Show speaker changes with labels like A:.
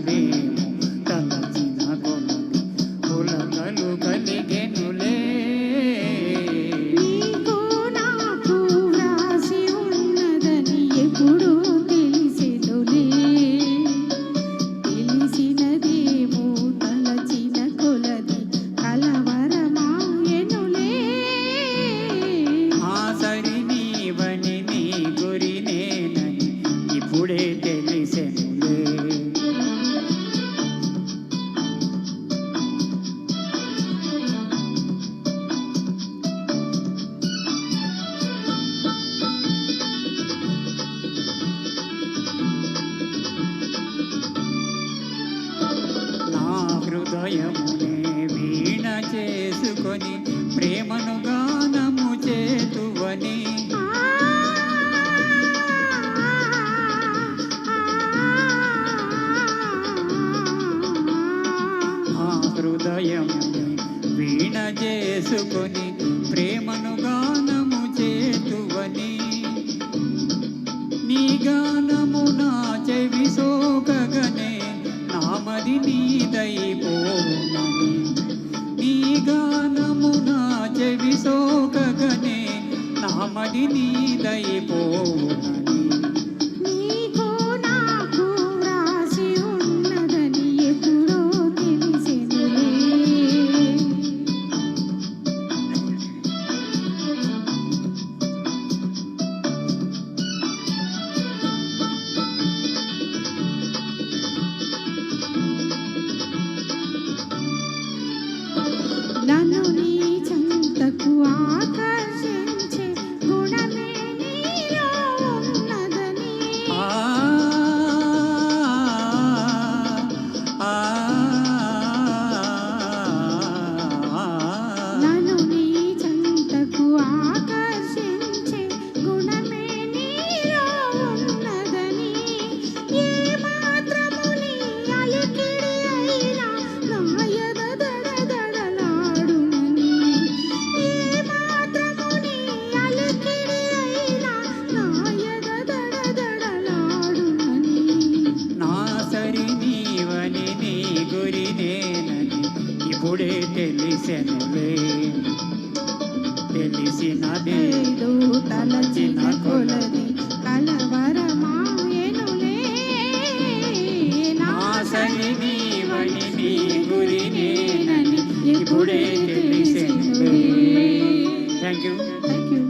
A: తెలిసినదేమో తలచిన కొలది పులకలు కలిగెనులే.
B: నీకు నాకు రాసి ఉన్నదని ఎప్పుడు తెలిసెనులే. తెలిసినదేమో తలచిన కొలది కలవరమాయెనులే.
A: ఆ సరి నీవని నీ గురి నేనని ఇప్పుడే తెలిసెనులే. నా హృదయమునే వీణ చేసుకొని ప్రేమను గానము చేతువని. నా హృదయమునే వీణ చేసుకొని ప్రేమను గానము చేతువని. నీ గానము నా చెవి సోకగనే నామది నీదైపోవునని. నీ గానము నా చెవి సోకగనే నామది నీదైపోవునని.
B: నీకు నాకు రాసి ఉన్నదని ఎప్పుడో తెలిసెనులే. నన్ను నీ చెంతకు ఆకర్షించే గుణమే నీలో ఉన్నదని.
A: ఆ ఆ
B: నన్ను నీ చెంతకు ఆకర్షించే గుణమే నీలో ఉన్నదని. ఏ మాత్రము నీ అలికిడి అయినా నా ఎద దడదడలాడునని. ఏ మాత్రము నీ అలికిడి అయినా నా ఎద దడదడలాడునని.
A: నా సరి నీవని నీ గురి నేనని ఇప్పుడే తెలిసెనులే. తెలిసినదే
B: ఏదో తలచిన కొలది కలవరమాయెనులే.
A: నా సరి నీవని నీ గురి నేనని ఇప్పుడే తెలిసెనులే. Thank you.
B: Thank you.